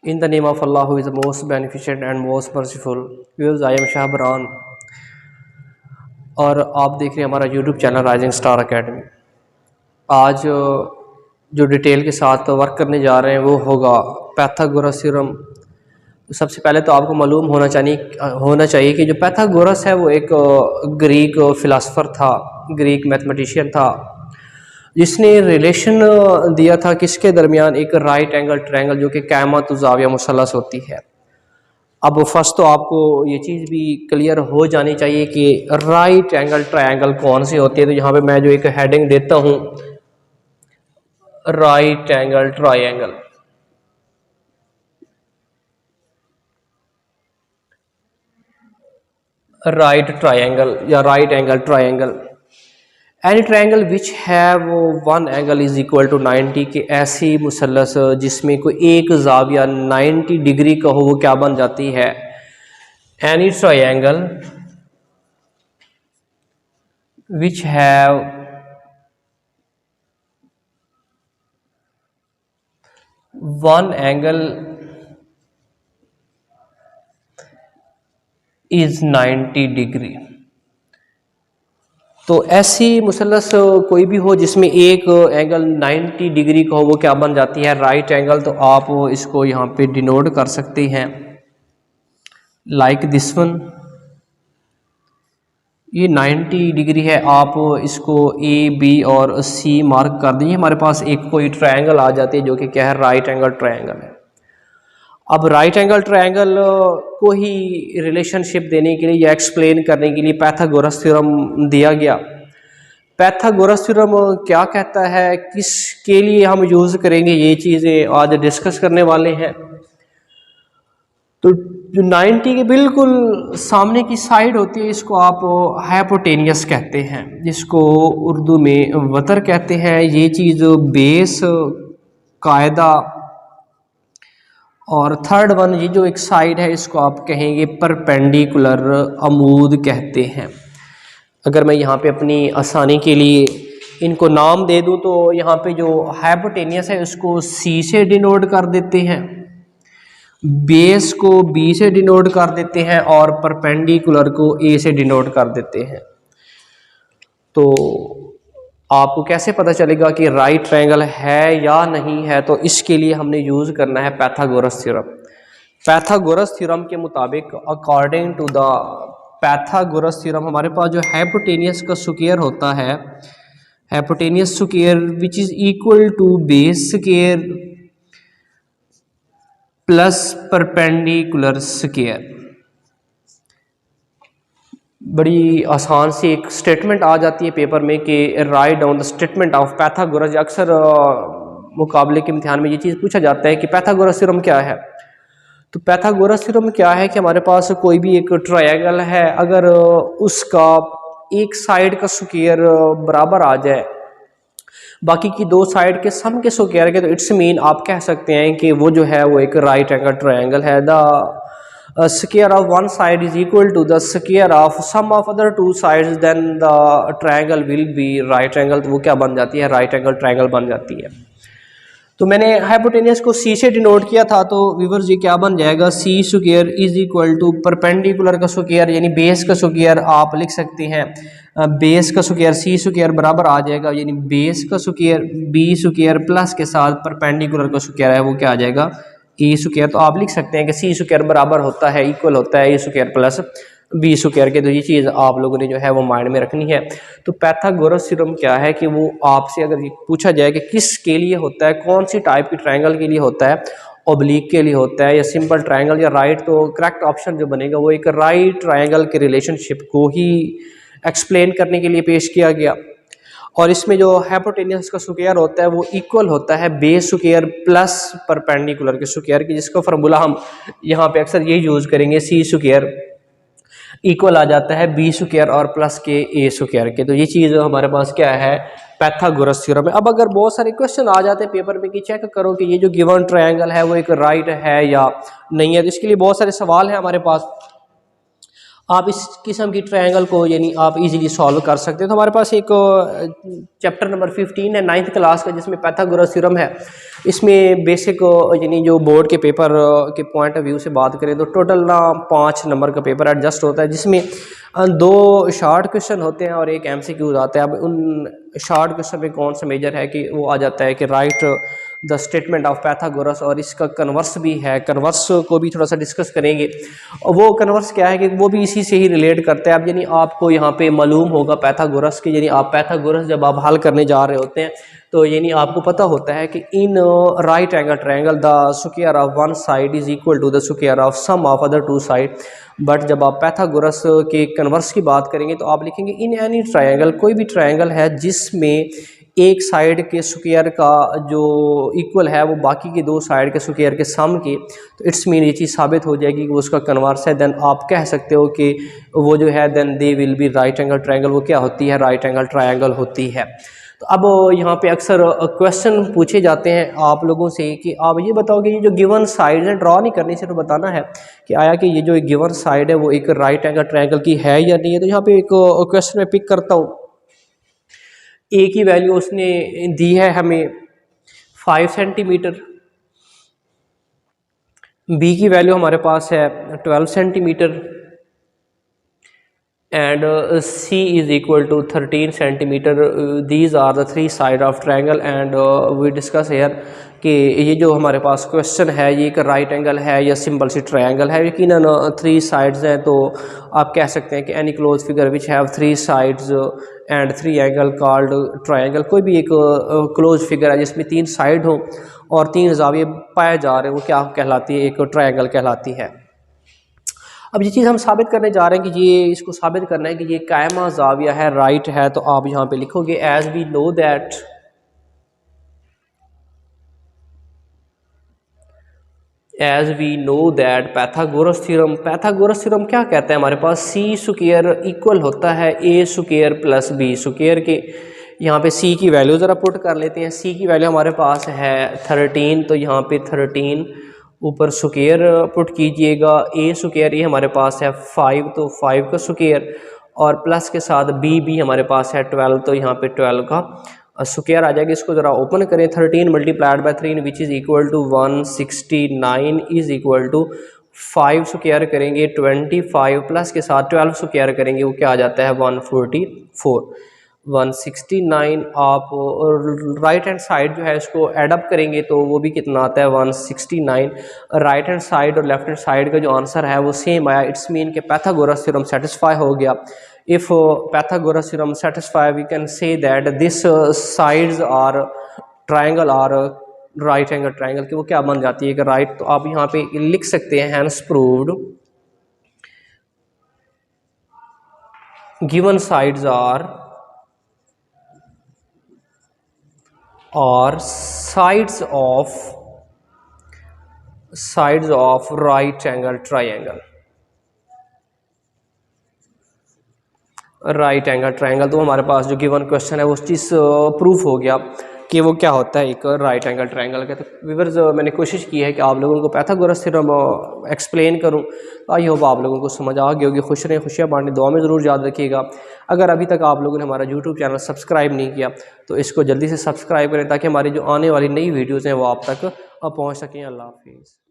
In the name of Allah who is the most beneficent and most merciful. Viewers, I am शाहबरान और आप देख रहे हैं हमारा YouTube channel rising star academy. आज जो डिटेल के साथ वर्क करने जा रहे हैं वो होगा पैथागोरस थ्योरम। सबसे पहले तो आपको मालूम होना चाहिए कि जो पैथागोरस है वो एक ग्रीक फिलासफर था, ग्रीक मैथमेटिशियन था, जिसने रिलेशन दिया था किसके दरमियान, एक राइट एंगल ट्रायंगल जो कि क़यामत ज़ाविया मुसल्लस होती है। अब फर्स्ट तो आपको ये चीज़ भी क्लियर हो जानी चाहिए कि राइट एंगल ट्रायंगल कौन सी होती है। तो यहाँ पे मैं जो एक हेडिंग देता हूँ, right angle triangle. Right triangle या right angle triangle, any triangle which have one angle is equal to 90 के ऐसी मुसल्लस जिसमें कोई एक जाविया 90 डिग्री का हो वो क्या बन जाती है, any triangle which have one angle is 90 degree. तो ऐसी मुसल्लस कोई भी हो जिसमें एक एंगल 90 डिग्री का हो वो क्या बन जाती है, राइट एंगल। तो आप इसको यहाँ पे डिनोट कर सकते हैं लाइक दिस वन। ये 90 डिग्री है, आप इसको ए बी और सी मार्क कर दीजिए। हमारे पास एक कोई ट्रायंगल आ जाती है जो कि क्या है, राइट एंगल ट्रायंगल है। अब राइट एंगल ट्रायंगल को ही रिलेशनशिप देने के लिए या एक्सप्लेन करने के लिए पैथागोरस थ्योरम दिया गया। पैथागोरस थ्योरम क्या कहता है, किसके लिए हम यूज़ करेंगे, ये चीज़ें आज डिस्कस करने वाले हैं। तो जो 90 के बिल्कुल सामने की साइड होती है इसको आप हाइपोटेनियस कहते हैं, जिसको उर्दू में वतर कहते हैं। ये चीज़ बेस, कायदा और थर्ड वन ये जो एक साइड है इसको आप कहेंगे परपेंडिकुलर, अमूद कहते हैं। अगर मैं यहाँ पे अपनी आसानी के लिए इनको नाम दे दूँ तो यहाँ पे जो हाइपोटेनियस है उसको सी से डिनोट कर देते हैं, बेस को बी से डिनोट कर देते हैं और परपेंडिकुलर को ए से डिनोट कर देते हैं। तो आपको कैसे पता चलेगा कि राइट ट्रायंगल है या नहीं है, तो इसके लिए हमने यूज़ करना है पैथागोरस थ्योरम। पैथागोरस थ्योरम के मुताबिक, according to the Pythagoras theorem, हमारे पास जो हाइपोटेनियस का स्क्वायर होता है, hypotenuse square which is equal to base square plus perpendicular square. बड़ी आसान सी एक स्टेटमेंट आ जाती है पेपर में कि write down the statement of Pythagoras. अक्सर मुकाबले के इम्तिहान में ये चीज़ पूछा जाता है कि पैथागोरस थ्योरम क्या है। तो पैथागोरस थ्योरम क्या है कि हमारे पास कोई भी एक ट्रायंगल है, अगर उसका एक साइड का स्क्वायर बराबर आ जाए बाकी की दो साइड के सम के स्क्वायर के, तो इट्स मीन आप कह सकते हैं कि वो जो है वो एक राइट एंगल ट्रायंगल है। The square of one side is equal to the square of sum of other two sides, then the triangle will be right angle। तो वो क्या बन जाती है, राइट एंगल ट्रायंगल बन जाती है। तो मैंने हाइपोटेनियस को सी से डिनोट किया था, तो व्यूअर्स ये क्या बन जाएगा, C square is equal to perpendicular का स्क्वायर यानी बेस का स्क्वायर। आप लिख सकते हैं बेस का स्क्वायर सी स्क्वायर बराबर आ जाएगा, यानी बेस का स्क्वायर बी स्क्वायर प्लस के साथ परपेंडिकुलर का स्क्वायर है वो क्या आ जाएगा, ए स्क्वायर। तो आप लिख सकते हैं कि सी स्क्वायर बराबर होता है, इक्वल होता है ए स्क्वायर प्लस बी स्क्वायर के। तो ये चीज़ आप लोगों ने जो है वो माइंड में रखनी है। तो पैथागोरस थ्योरम क्या है कि वो आपसे अगर पूछा जाए कि किसके लिए होता है, कौन सी टाइप की ट्रायंगल के लिए होता है, ओब्लिक के लिए होता है या सिंपल ट्रायंगल या राइट, तो करेक्ट ऑप्शन जो बनेगा वो एक राइट ट्रायंगल के रिलेशनशिप को ही एक्सप्लेन करने के लिए पेश किया गया। और इसमें जो हाइपोटेनियस का स्क्वायर होता है वो इक्वल होता है बेस स्क्वायर प्लस परपेंडिकुलर के स्क्वायर की, जिसका फार्मूला हम यहाँ पे अक्सर ये यूज़ करेंगे, सी स्क्वायर इक्वल आ जाता है बी स्क्वायर और प्लस के ए स्क्वायर के। तो ये चीज़ हमारे पास क्या है, पैथागोरस थ्योरम है। अब अगर बहुत सारे क्वेश्चन आ जाते हैं पेपर में कि चेक करो कि ये जो गिवन ट्रायंगल है वो एक राइट है या नहीं है, तो इसके लिए बहुत सारे सवाल हैं हमारे पास। आप इस किस्म की ट्रायंगल को यानी आप इजीली सॉल्व कर सकते हैं। तो हमारे पास एक चैप्टर नंबर 15 है 9th क्लास का, जिसमें पाइथागोरस थ्योरम है। इसमें बेसिक यानी जो बोर्ड के पेपर के पॉइंट ऑफ व्यू से बात करें तो टोटल ना 5 नंबर का पेपर एडजस्ट होता है, जिसमें 2 शॉर्ट क्वेश्चन होते हैं और एक MCQ आता है। अब उन शॉर्ट क्वेश्चन में कौन सा मेजर है कि वो आ जाता है कि right the statement of Pythagoras, और इसका कन्वर्स भी है, कन्वर्स को भी थोड़ा सा डिस्कस करेंगे। और वो कन्वर्स क्या है कि वो भी इसी से ही रिलेट करता है। अब यानी आपको यहाँ पे मालूम होगा पैथागोरस के, यानी आप पैथागोरस जब आप हल करने जा रहे होते हैं तो यानी आपको पता होता है कि in right angle triangle the square of one side is equal to the square of sum of other 2 side. But जब आप पैथागोरस के कन्वर्स की बात करेंगे तो आप लिखेंगे इन एनी ट्रायंगल, कोई भी ट्रायंगल है जिसमें एक साइड के स्क्वायर का जो इक्वल है वो बाकी के 2 साइड के स्क्वायर के सम के, तो इट्स मीन ये चीज़ साबित हो जाएगी कि वो उसका कन्वर्स है। देन आप कह सकते हो कि वो जो है then they will be right angle triangle. वो क्या होती है? राइट एंगल ट्रायंगल होती है। तो अब यहाँ पे अक्सर क्वेश्चन पूछे जाते हैं आप लोगों से कि आप ये बताओ कि ये जो गिवन साइड है, ड्रॉ नहीं करनी, सिर्फ बताना है कि आया कि ये जो गिवन साइड है वो एक राइट एंगल ट्रायंगल की है या नहीं है। तो यहाँ पे एक क्वेश्चन में पिक करता हूँ। ए की वैल्यू उसने दी है हमें 5 सेंटीमीटर, बी की वैल्यू हमारे पास है 12 centimetre and C is equal to 13 centimeter. These are the 3 side of triangle and we discuss here कि ये जो हमारे पास क्वेश्चन है ये एक राइट एंगल है या सिंपल सी ट्रायंगल है। यकीनन 3 साइड्स हैं, तो आप कह सकते हैं कि any close figure which have 3 sides and 3 angle called triangle. कोई भी एक क्लोज फिगर है जिसमें 3 साइड हो और 3 ज़ाविये पाए जा रहे हैं, वो क्या कहलाती है? एक ट्रायंगल कहलाती है। अब ये चीज़ हम साबित करने जा रहे हैं कि ये इसको साबित करना है कि ये कायमा ज़ाविया है, राइट है। तो आप यहाँ पे लिखोगे as we know that Pythagoras theorem. Pythagoras theorem क्या कहता है? हमारे पास सी स्क्वायर इक्वल होता है ए स्क्वायर प्लस बी स्क्वायर के। यहाँ पे सी की वैल्यू ज़रा पुट कर लेते हैं। सी की वैल्यू हमारे पास है 13, तो यहाँ पे 13 ऊपर स्क्वायर पुट कीजिएगा। ए स्क्वायर ये हमारे पास है 5, तो 5 का स्क्वायर और प्लस के साथ बी हमारे पास है 12, तो यहाँ पे 12 का स्क्वायर आ जाएगा। इसको ज़रा ओपन करें। 13 multiplied by 3 which is equal to 169 is equal to 5 square करेंगे 25 प्लस के साथ 12 स्क्वायर करेंगे, वो क्या आ जाता है? 144। 169 आप राइट हैंड साइड जो है इसको एडअप करेंगे तो वो भी कितना आता है? 169। राइट हैंड साइड और लेफ्ट हैंड साइड का जो आंसर है वो सेम आया। इट्स मीन के पैथागोरस थ्योरम सेटिस्फाई हो गया। If Pythagoras theorem satisfy we can say that this sides are triangle are right angle triangle, कि वो क्या बन जाती है कि राइट। तो आप यहाँ पे लिख सकते हैं hence proved given sides are or sides of right angle triangle। Right angle triangle, तो हमारे पास जो गिवन क्वेश्चन है वो उस चीज़ प्रूफ हो गया कि वो क्या होता है? एक राइट एंगल ट्रायंगल का। तो व्यूअर्स मैंने कोशिश की है कि आप लोगों को पैथागोरस थ्योरम एक्सप्लेन करूं। आई होप आप लोगों को समझ आ गई होगी। खुश रहें, खुशियाँ बांटें, दुआ में ज़रूर याद रखिएगा। अगर अभी तक आप लोगों ने हमारा यूट्यूब चैनल सब्सक्राइब नहीं किया तो इसको जल्दी से सब्सक्राइब करें ताकि हमारी जो आने वाली नई वीडियोज़ हैं वो आप तक पहुँच सकें। अल्लाह हाफिज़।